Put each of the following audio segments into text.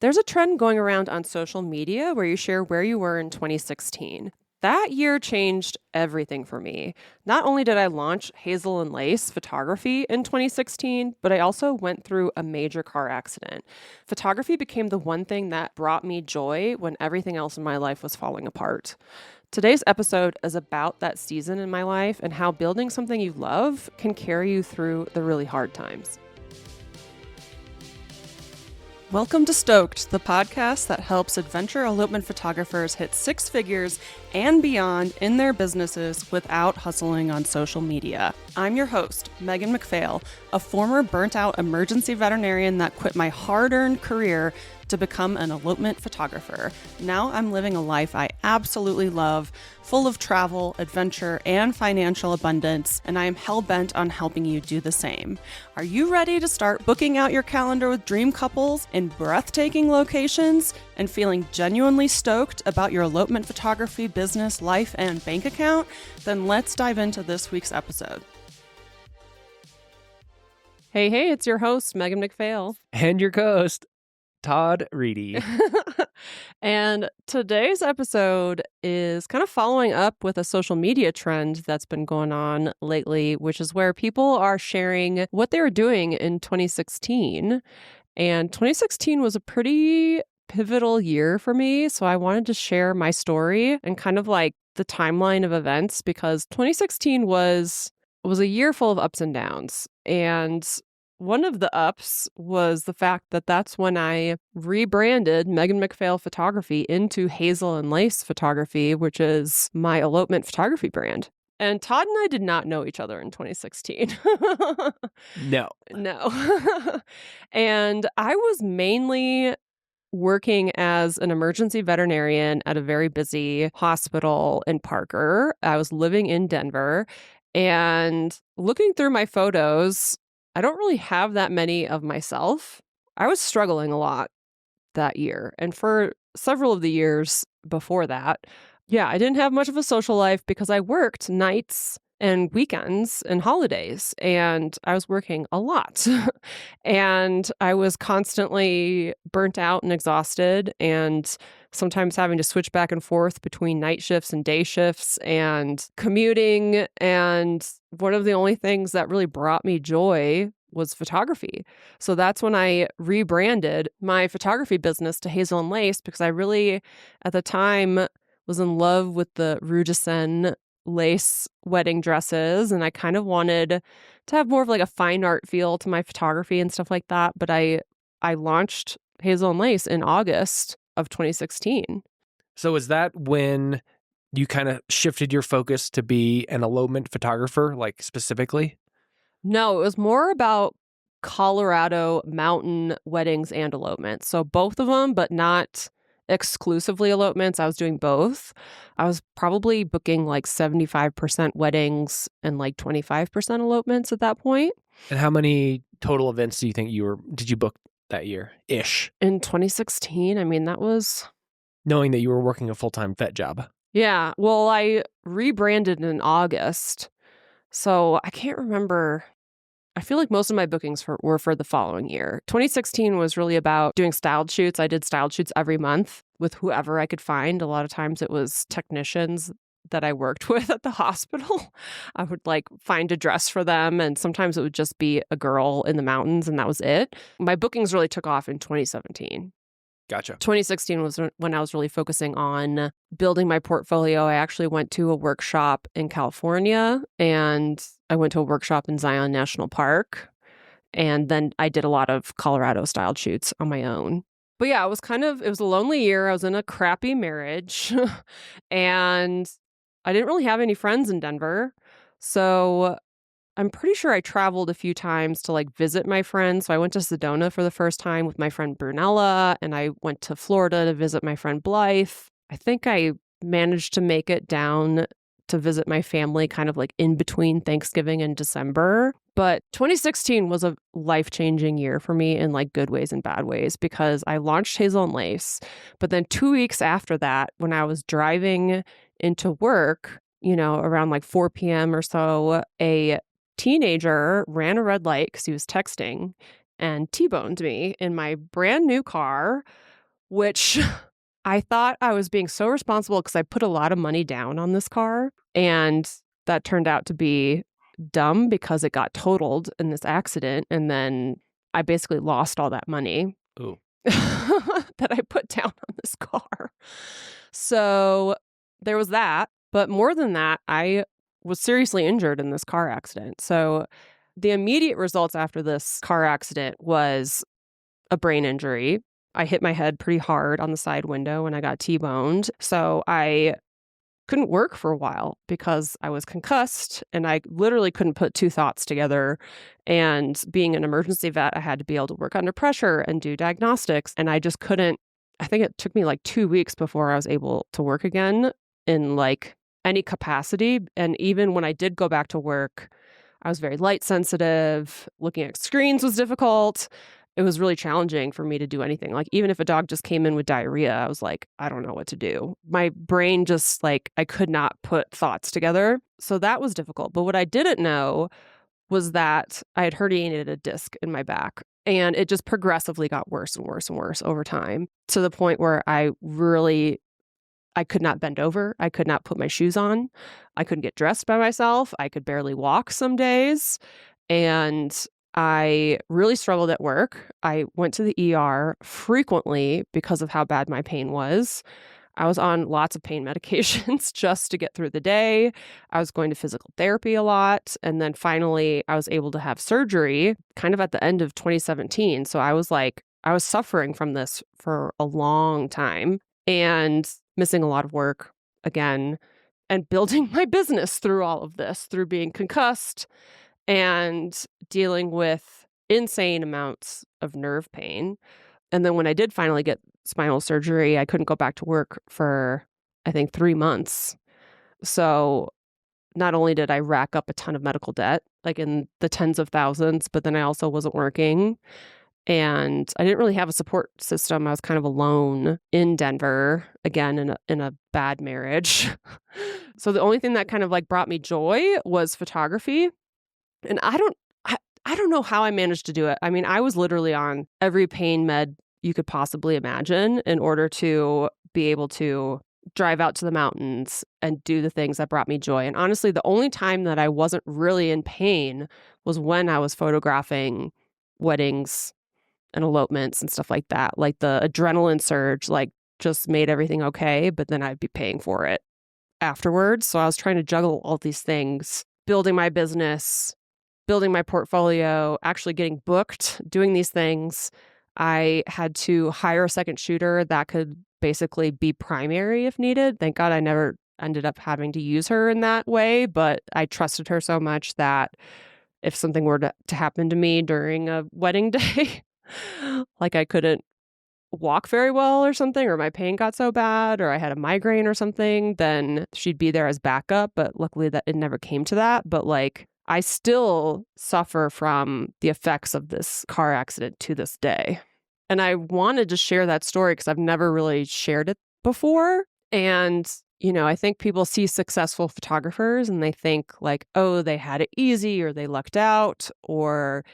There's a trend going around on social media where you share where you were in 2016. That year changed everything for me. Not only did I launch Hazel and Lace Photography in 2016, but I also went through a major car accident. Photography became the one thing that brought me joy when everything else in my life was falling apart. Today's episode is about that season in my life and how building something you love can carry you through the really hard times. Welcome to Stoked, the podcast that helps adventure elopement photographers hit six figures and beyond in their businesses without hustling on social media. I'm your host, Megan McPhail, a former burnt-out emergency veterinarian that quit my hard-earned career to become an elopement photographer. Now I'm living a life I absolutely love, full of travel, adventure, and financial abundance, and I am hell-bent on helping you do the same. Are you ready to start booking out your calendar with dream couples in breathtaking locations and feeling genuinely stoked about your elopement photography business, life, and bank account? Then let's dive into this week's episode. Hey, it's your host, Megan McPhail. And your co-host, Todd Reedy. And today's episode is kind of following up with a social media trend that's been going on lately, which is where people are sharing what they were doing in 2016. And 2016 was a pretty pivotal year for me. So I wanted to share my story and kind of like the timeline of events, because 2016 was a year full of ups and downs. And one of the ups was the fact that that's when I rebranded Megan McPhail Photography into Hazel and Lace Photography, which is my elopement photography brand. And Todd and I did not know each other in 2016. No. And I was mainly working as an emergency veterinarian at a very busy hospital in Parker. I was living in Denver, and looking through my photos, I don't really have that many of myself. I was struggling a lot that year. And for several of the years before that, I didn't have much of a social life because I worked nights and weekends and holidays, and I was working a lot. And I was constantly burnt out and exhausted, and sometimes having to switch back and forth between night shifts and day shifts and commuting. And one of the only things that really brought me joy was photography. So that's when I rebranded my photography business to Hazel and Lace, because I really, at the time, was in love with the Rue de Seine lace wedding dresses, and I kind of wanted to have more of like a fine art feel to my photography and stuff like that. But I launched Hazel and Lace in August of 2016. So is that when you kind of shifted your focus to be an elopement photographer, like specifically? No, it was more about Colorado mountain weddings and elopements. So both of them, but not exclusively elopements. I was doing both. I was probably booking like 75% weddings and like 25% elopements at that point. And how many total events do you think did you book that year ish? In 2016, I mean, that was knowing that you were working a full-time vet job. Yeah. Well, I rebranded in August, so I can't remember. I feel like most of my bookings were for the following year. 2016 was really about doing styled shoots. I did styled shoots every month with whoever I could find. A lot of times it was technicians that I worked with at the hospital. I would like find a dress for them, and sometimes it would just be a girl in the mountains, and that was it. My bookings really took off in 2017. Gotcha. 2016 was when I was really focusing on building my portfolio. I actually went to a workshop in California, and I went to a workshop in Zion National Park. And then I did a lot of Colorado styled shoots on my own. But yeah, it was a lonely year. I was in a crappy marriage and I didn't really have any friends in Denver. So I'm pretty sure I traveled a few times to like visit my friends. So I went to Sedona for the first time with my friend Brunella, and I went to Florida to visit my friend Blythe. I think I managed to make it down to visit my family kind of like in between Thanksgiving and December. But 2016 was a life-changing year for me in like good ways and bad ways, because I launched Hazel and Lace. But then 2 weeks after that, when I was driving into work, around like 4 p.m. or so, a teenager ran a red light because he was texting and T-boned me in my brand new car which I thought I was being so responsible because I put a lot of money down on this car. And that turned out to be dumb because it got totaled in this accident. And then I basically lost all that money Ooh. that I put down on this car. So there was that. But more than that, I was seriously injured in this car accident. So the immediate results after this car accident was a brain injury. I hit my head pretty hard on the side window and I got T-boned. So I couldn't work for a while because I was concussed and I literally couldn't put two thoughts together. And being an emergency vet, I had to be able to work under pressure and do diagnostics. And I just couldn't. I think it took me like 2 weeks before I was able to work again in like any capacity. And even when I did go back to work, I was very light sensitive. Looking at screens was difficult. It was really challenging for me to do anything. Like, even if a dog just came in with diarrhea, I was like, I don't know what to do. My brain just like, I could not put thoughts together. So that was difficult. But what I didn't know was that I had herniated a disc in my back. And it just progressively got worse and worse and worse over time, to the point where I could not bend over. I could not put my shoes on. I couldn't get dressed by myself. I could barely walk some days. And I really struggled at work. I went to the ER frequently because of how bad my pain was. I was on lots of pain medications just to get through the day. I was going to physical therapy a lot. And then finally, I was able to have surgery kind of at the end of 2017. So I was suffering from this for a long time and missing a lot of work again and building my business through all of this, through being concussed and dealing with insane amounts of nerve pain. And then when I did finally get spinal surgery, I couldn't go back to work for, I think, 3 months. So not only did I rack up a ton of medical debt, like in the tens of thousands, but then I also wasn't working. And I didn't really have a support system. I was kind of alone in Denver, again, in a bad marriage. So the only thing that kind of like brought me joy was photography. And I don't know how I managed to do it. I mean, I was literally on every pain med you could possibly imagine in order to be able to drive out to the mountains and do the things that brought me joy. And honestly, the only time that I wasn't really in pain was when I was photographing weddings and elopements and stuff like that. Like the adrenaline surge, like just made everything okay, but then I'd be paying for it afterwards. So I was trying to juggle all these things, building my business, building my portfolio, actually getting booked, doing these things. I had to hire a second shooter that could basically be primary if needed. Thank God I never ended up having to use her in that way, but I trusted her so much that if something were to happen to me during a wedding day, like I couldn't walk very well or something, or my pain got so bad, or I had a migraine or something, then she'd be there as backup. But luckily that it never came to that. But like, I still suffer from the effects of this car accident to this day. And I wanted to share that story because I've never really shared it before. And, you know, I think people see successful photographers and they think like, oh, they had it easy, or they lucked out, or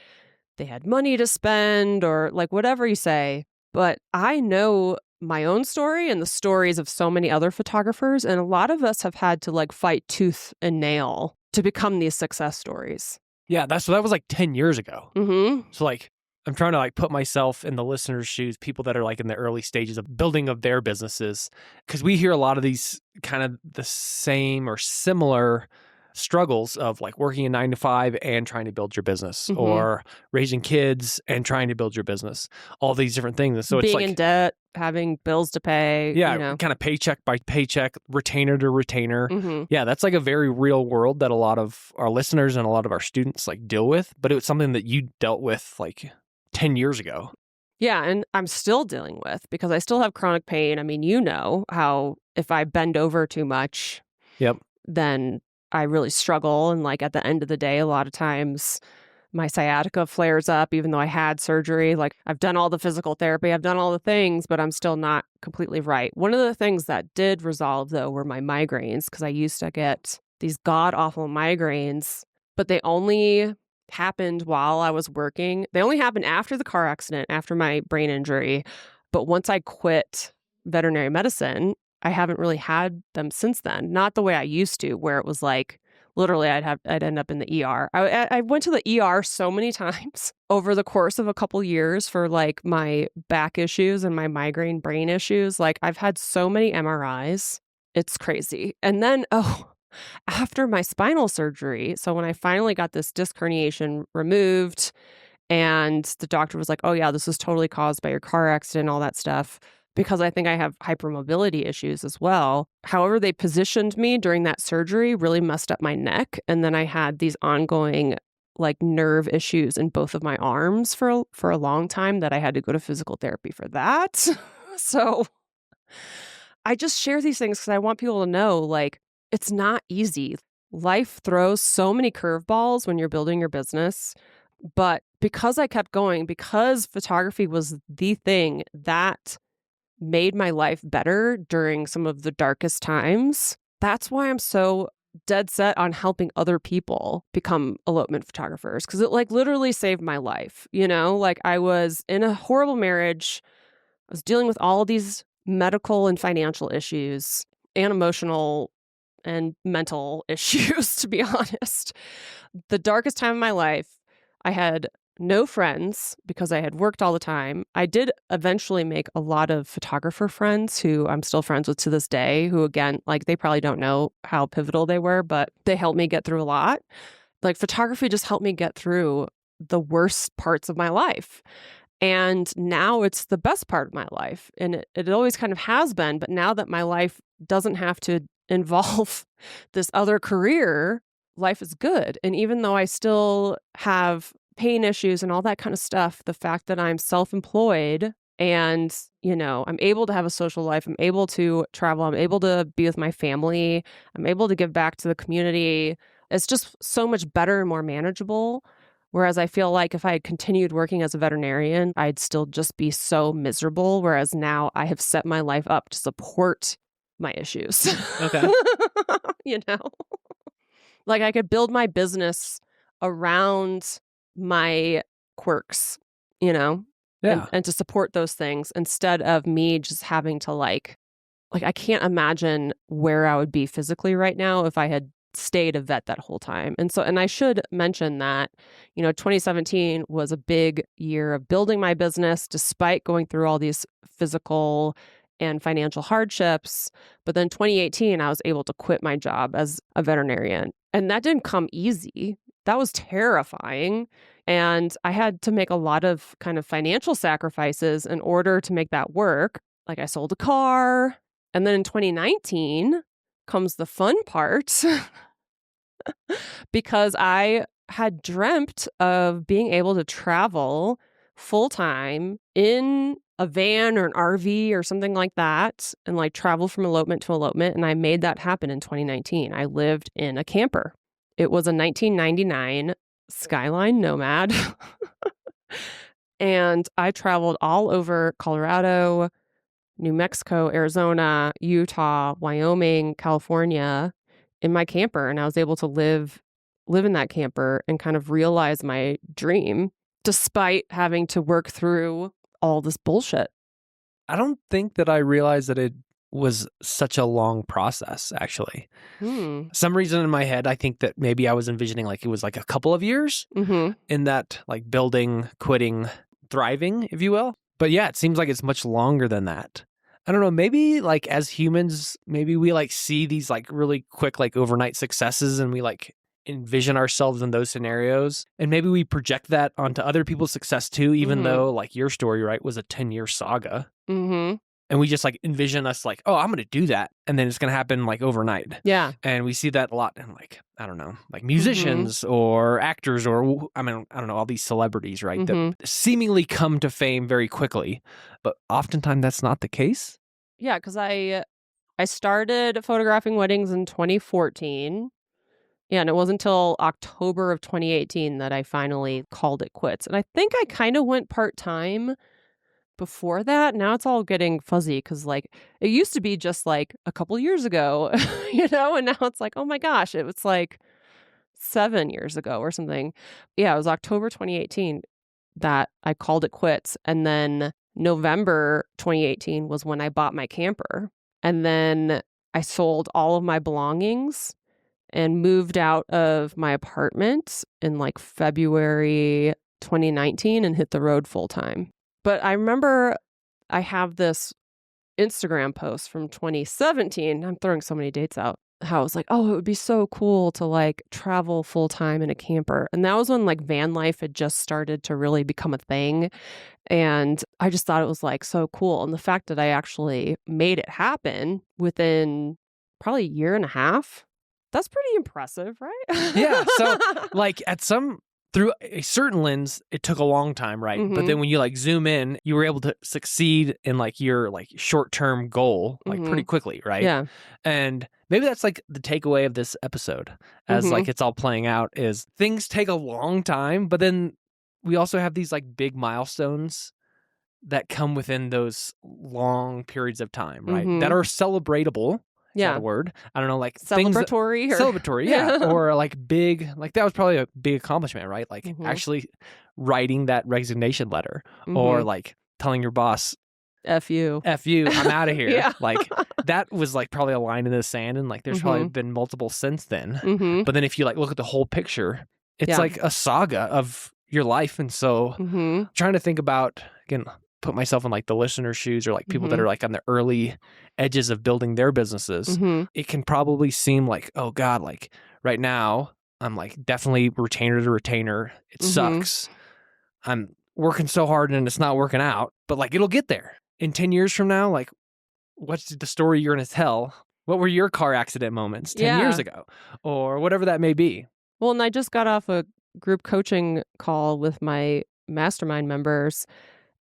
they had money to spend, or like whatever you say. But I know my own story and the stories of so many other photographers. And a lot of us have had to like fight tooth and nail to become these success stories. Yeah, that was like 10 years ago. Mm-hmm. So like, I'm trying to like put myself in the listener's shoes, people that are like in the early stages of building of their businesses. Because we hear a lot of these kind of the same or similar struggles of like working a 9 to 5 and trying to build your business, Mm-hmm. or raising kids and trying to build your business, all these different things. So Being it's like in debt, having bills to pay. Yeah, you know. kind of paycheck by paycheck, retainer to retainer. Mm-hmm. Yeah, that's like a very real world that a lot of our listeners and a lot of our students like deal with. But it was something that you dealt with like 10 years ago. Yeah, and I'm still dealing with because I still have chronic pain. I mean, you know how if I bend over too much, Yep. then I really struggle. And like at the end of the day, a lot of times my sciatica flares up, even though I had surgery. Like I've done all the physical therapy, I've done all the things, but I'm still not completely right. One of the things that did resolve though were my migraines, because I used to get these god awful migraines, but they only happened while I was working. They only happened after the car accident, after my brain injury. But once I quit veterinary medicine, I haven't really had them since then. Not the way I used to, where it was like literally I'd end up in the ER. I went to the ER so many times over the course of a couple years for like my back issues and my migraine brain issues. Like I've had so many MRIs. It's crazy. And then, after my spinal surgery, so when I finally got this disc herniation removed, and the doctor was like, oh, yeah, this was totally caused by your car accident, all that stuff, because I think I have hypermobility issues as well. However, they positioned me during that surgery really messed up my neck. And then I had these ongoing like nerve issues in both of my arms for a long time that I had to go to physical therapy for that. So I just share these things because I want people to know like it's not easy. Life throws so many curveballs when you're building your business. But because I kept going, because photography was the thing that made my life better during some of the darkest times, that's why I'm so dead set on helping other people become elopement photographers. Because it like literally saved my life. You know, like I was in a horrible marriage. I was dealing with all of these medical and financial issues and emotional and mental issues, to be honest. The darkest time of my life, I had no friends because I had worked all the time. I did eventually make a lot of photographer friends who I'm still friends with to this day, who again, like they probably don't know how pivotal they were, but they helped me get through a lot. Like photography just helped me get through the worst parts of my life. And now it's the best part of my life. And it always kind of has been. But now that my life doesn't have to involve this other career, life is good. And even though I still have pain issues and all that kind of stuff, the fact that I'm self-employed and, you know, I'm able to have a social life, I'm able to travel, I'm able to be with my family, I'm able to give back to the community, it's just so much better and more manageable. Whereas I feel like if I had continued working as a veterinarian, I'd still just be so miserable. Whereas now I have set my life up to support my issues. Okay. You know, like I could build my business around my quirks, you know, Yeah. and to support those things instead of me just having to like I can't imagine where I would be physically right now if I had stayed a vet that whole time. And I should mention that, you know, 2017 was a big year of building my business despite going through all these physical and financial hardships. But then 2018, I was able to quit my job as a veterinarian. And that didn't come easy. That was terrifying. And I had to make a lot of kind of financial sacrifices in order to make that work. Like I sold a car. And then in 2019 comes the fun part because I had dreamt of being able to travel full time in a van or an RV or something like that and like travel from elopement to elopement. And I made that happen in 2019. I lived in a camper. It was a 1999 Skyline Nomad. And I traveled all over Colorado, New Mexico, Arizona, Utah, Wyoming, California in my camper. And I was able to live in that camper and kind of realize my dream despite having to work through all this bullshit. I don't think that I realized that it was such a long process, actually. Some reason in my head, I think that maybe I was envisioning like it was like a couple of years in that like building, quitting, thriving, if you will. But yeah, it seems like it's much longer than that. I don't know, maybe like as humans, maybe we like see these like really quick, like overnight successes and we like envision ourselves in those scenarios. And maybe we project that onto other people's success too, even though like your story, right, was a 10-year saga. And we just like envision us like, oh, I'm going to do that. And then it's going to happen like overnight. Yeah. And we see that a lot in like, I don't know, like musicians or actors or, I mean, I don't know, all these celebrities, right, that seemingly come to fame very quickly. But oftentimes that's not the case. Yeah, because I started photographing weddings in 2014. Yeah, and it wasn't until October of 2018 that I finally called it quits. And I think I kind of went part-time before that. Now it's all getting fuzzy because like it used to be just like a couple years ago, you know, and now it's like, oh my gosh, it was like 7 years ago or something. Yeah, it was October 2018 that I called it quits. And then November 2018 was when I bought my camper. And then I sold all of my belongings and moved out of my apartment in like February 2019 and hit the road full time. But I remember I have this Instagram post from 2017. I'm throwing so many dates out. How I was like, oh, it would be so cool to like travel full time in a camper. And that was when like van life had just started to really become a thing. And I just thought it was like so cool. And the fact that I actually made it happen within probably a year and a half, that's pretty impressive, right? Yeah. So like through a certain lens, it took a long time, right? But then when you like zoom in, you were able to succeed in like your like short-term goal like pretty quickly, right? Yeah. And maybe that's like the takeaway of this episode as like it's all playing out is things take a long time, but then we also have these like big milestones that come within those long periods of time, right? That are celebratable. Is that a word? I don't know, like celebratory. Celebratory, yeah. Or like big, like that was probably a big accomplishment, right? Like actually writing that resignation letter or like telling your boss, F you, I'm out of here. Yeah. Like that was like probably a line in the sand and like there's probably been multiple since then. But then if you like look at the whole picture, it's like a saga of your life. And so trying to think about, again, put myself in like the listener's shoes or like people that are like on the early edges of building their businesses, it can probably seem like, oh God, like right now I'm like definitely retainer to retainer. It sucks. I'm working so hard and it's not working out, but like it'll get there. In 10 years from now, like what's the story you're going to tell? What were your car accident moments 10 years ago or whatever that may be? Well, and I just got off a group coaching call with my mastermind members.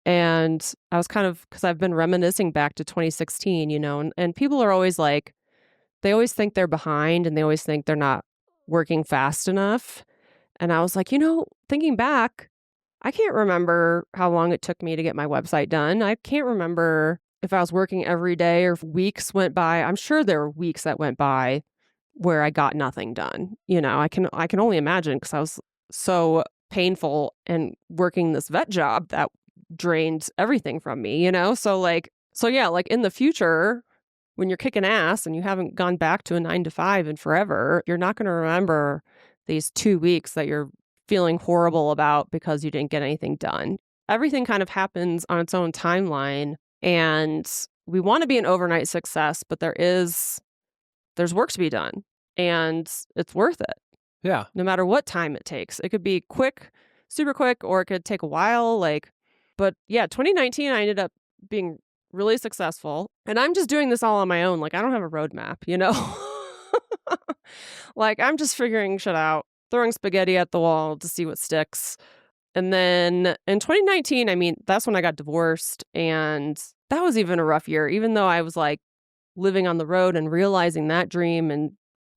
And I was kind of, because I've been reminiscing back to 2016, and people are always like, they always think they're behind and they always think they're not working fast enough. And I was like, thinking back, I can't remember how long it took me to get my website done. I can't remember if I was working every day or if weeks went by. I'm sure there were weeks that went by where I got nothing done. I can only imagine because I was so painful and working this vet job that drained everything from me, So yeah, like in the future, when you're kicking ass and you haven't gone back to a 9 to 5 in forever, you're not going to remember these 2 weeks that you're feeling horrible about because you didn't get anything done. Everything kind of happens on its own timeline, and we want to be an overnight success, but there's work to be done, and it's worth it. Yeah. No matter what time it takes. It could be quick, super quick, or it could take a while, But yeah, 2019, I ended up being really successful. And I'm just doing this all on my own. Like, I don't have a roadmap, Like, I'm just figuring shit out, throwing spaghetti at the wall to see what sticks. And then in 2019, I mean, that's when I got divorced. And that was even a rough year, even though I was like living on the road and realizing that dream and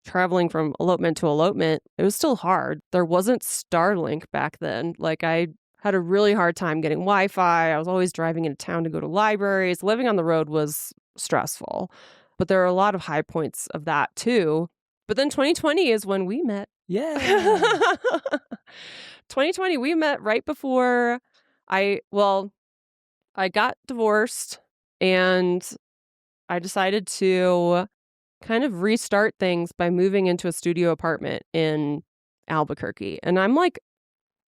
traveling from elopement to elopement. It was still hard. There wasn't Starlink back then. Like, I had a really hard time getting Wi-Fi. I was always driving into town to go to libraries. Living on the road was stressful, but there are a lot of high points of that too. But then 2020 is when we met. Yeah. 2020, we met right before I got divorced, and I decided to kind of restart things by moving into a studio apartment in Albuquerque. And I'm like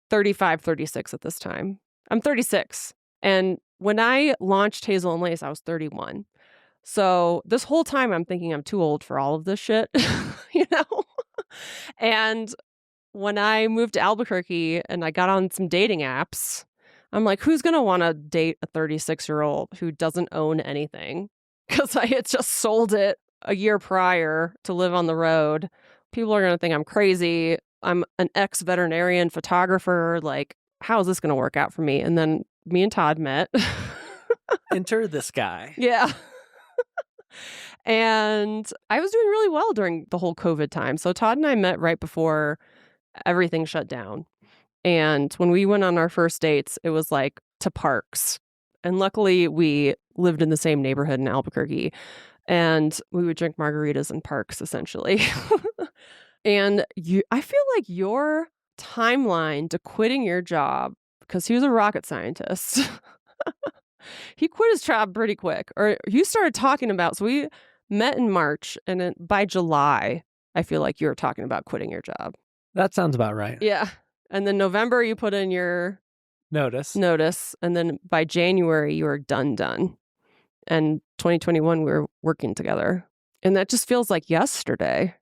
35, 36 at this time. I'm 36. And when I launched Hazel and Lace, I was 31. So this whole time I'm thinking I'm too old for all of this shit, And when I moved to Albuquerque and I got on some dating apps, I'm like, who's going to want to date a 36-year-old who doesn't own anything? Because I had just sold it a year prior to live on the road. People are going to think I'm crazy. I'm an ex-veterinarian photographer. Like, how is this going to work out for me? And then me and Todd met. Enter this guy. Yeah. And I was doing really well during the whole COVID time. So Todd and I met right before everything shut down. And when we went on our first dates, it was like to parks. And luckily, we lived in the same neighborhood in Albuquerque. And we would drink margaritas in parks, essentially. And I feel like your timeline to quitting your job, because he was a rocket scientist, He quit his job pretty quick. Or you started talking about, so we met in March, and then by July, I feel like you were talking about quitting your job. That sounds about right. Yeah. And then November, you put in your Notice. notice. And then by January, you were done. And 2021, we were working together. And that just feels like yesterday,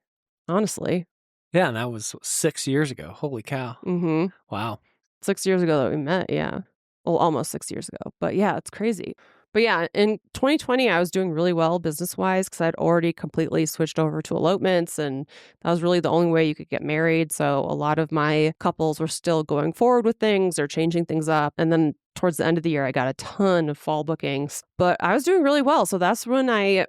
honestly. Yeah, and that was 6 years ago. Holy cow. Mm-hmm. Wow. 6 years ago that we met, yeah. Well, almost 6 years ago. But yeah, it's crazy. But yeah, in 2020, I was doing really well business-wise because I'd already completely switched over to elopements, and that was really the only way you could get married. So a lot of my couples were still going forward with things or changing things up. And then towards the end of the year, I got a ton of fall bookings. But I was doing really well. So that's when I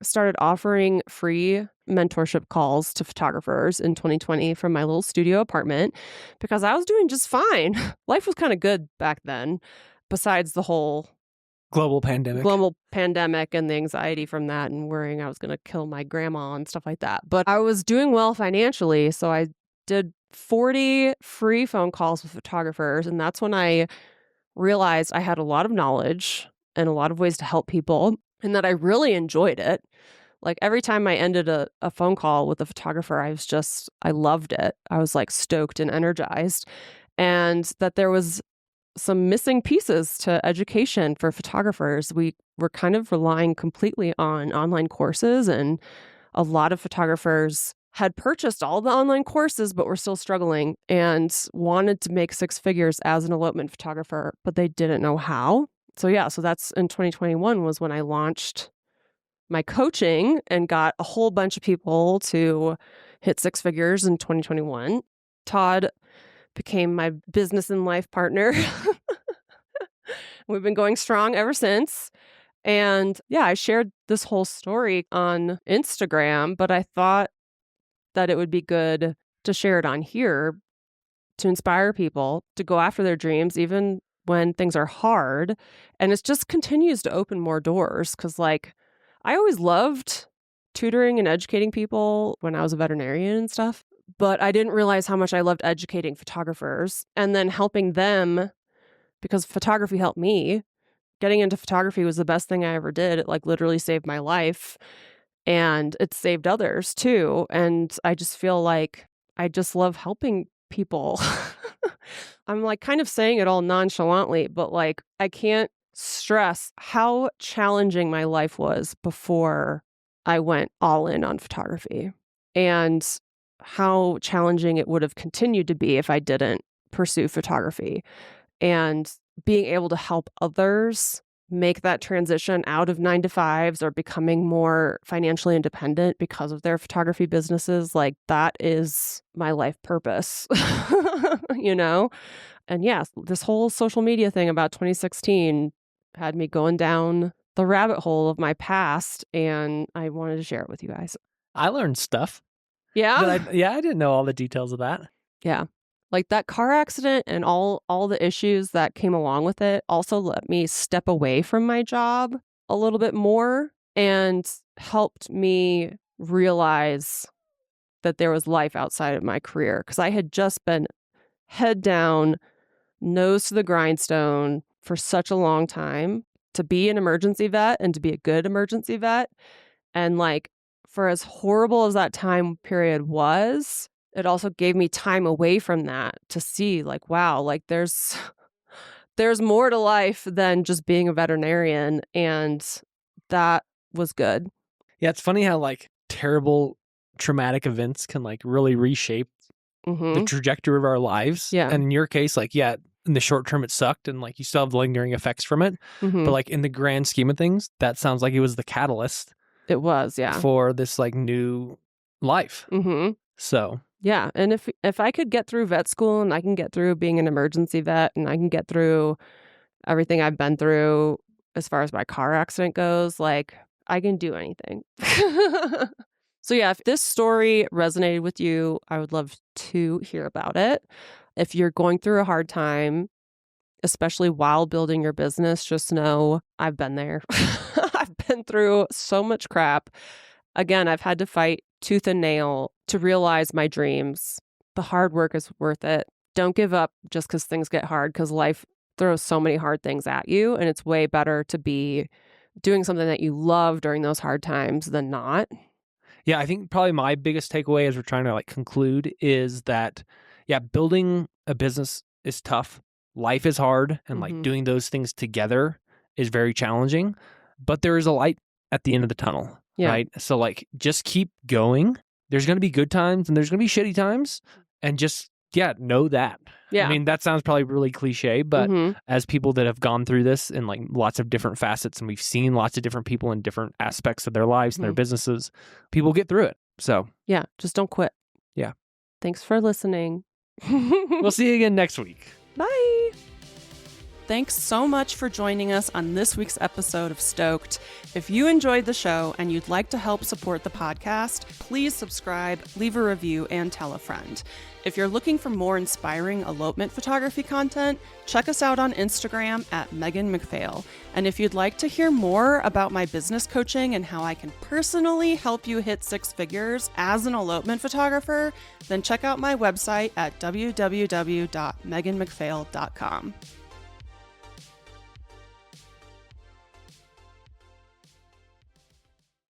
started offering free mentorship calls to photographers in 2020 from my little studio apartment because I was doing just fine. Life was kind of good back then, besides the whole Global pandemic. and the anxiety from that and worrying I was going to kill my grandma and stuff like that. But I was doing well financially. So I did 40 free phone calls with photographers. And that's when I realized I had a lot of knowledge and a lot of ways to help people and that I really enjoyed it. Like every time I ended a phone call with a photographer, I loved it. I was like stoked and energized. And that there was some missing pieces to education for photographers. We were kind of relying completely on online courses, and a lot of photographers had purchased all the online courses, but were still struggling and wanted to make six figures as an elopement photographer, but they didn't know how. So that's in 2021 was when I launched my coaching and got a whole bunch of people to hit six figures in 2021. Todd became my business and life partner. We've been going strong ever since. And I shared this whole story on Instagram, but I thought that it would be good to share it on here to inspire people to go after their dreams, even when things are hard. And it just continues to open more doors because, like, I always loved tutoring and educating people when I was a veterinarian and stuff, but I didn't realize how much I loved educating photographers and then helping them because photography helped me. Getting into photography was the best thing I ever did. It like literally saved my life and it saved others too. And I just feel like I just love helping people. I'm like kind of saying it all nonchalantly, but like I can't stress how challenging my life was before I went all in on photography and how challenging it would have continued to be if I didn't pursue photography. And being able to help others make that transition out of 9-to-5s or becoming more financially independent because of their photography businesses, like that is my life purpose, you know? And yes, this whole social media thing about 2016 had me going down the rabbit hole of my past, and I wanted to share it with you guys. I learned stuff. Yeah? I didn't know all the details of that. Yeah. Like that car accident and all the issues that came along with it also let me step away from my job a little bit more and helped me realize that there was life outside of my career because I had just been head down, nose to the grindstone for such a long time to be an emergency vet and to be a good emergency vet. And like for as horrible as that time period was, it also gave me time away from that to see like, wow, like there's more to life than just being a veterinarian. And that was good. Yeah, it's funny how like terrible traumatic events can like really reshape the trajectory of our lives. Yeah. And in your case, like, in the short term it sucked and like you still have the lingering effects from it. But like in the grand scheme of things, that sounds like it was the catalyst. It was, yeah. For this like new life. So yeah, and if I could get through vet school and I can get through being an emergency vet and I can get through everything I've been through as far as my car accident goes, like I can do anything. So yeah, if this story resonated with you, I would love to hear about it. If you're going through a hard time, especially while building your business, just know I've been there. I've been through so much crap. Again, I've had to fight tooth and nail to realize my dreams. The hard work is worth it. Don't give up just because things get hard, because life throws so many hard things at you, and it's way better to be doing something that you love during those hard times than not. Yeah, I think probably my biggest takeaway as we're trying to like conclude is that, yeah, building a business is tough. Life is hard, and like Mhm. doing those things together is very challenging, but there is a light at the end of the tunnel, Yeah. right? So like just keep going. There's going to be good times and there's going to be shitty times, and just, yeah, know that. I Yeah. mean, that sounds probably really cliche, but Mhm. as people that have gone through this in like lots of different facets, and we've seen lots of different people in different aspects of their lives and their Mhm. businesses, people get through it. So, Yeah, just don't quit. yeah. Thanks for listening. We'll see you again next week. Bye. Thanks so much for joining us on this week's episode of Stoked. If you enjoyed the show and you'd like to help support the podcast, please subscribe, leave a review, and tell a friend. If you're looking for more inspiring elopement photography content, check us out on Instagram at Megan McPhail. And if you'd like to hear more about my business coaching and how I can personally help you hit 6 figures as an elopement photographer, then check out my website at www.meganmcphail.com.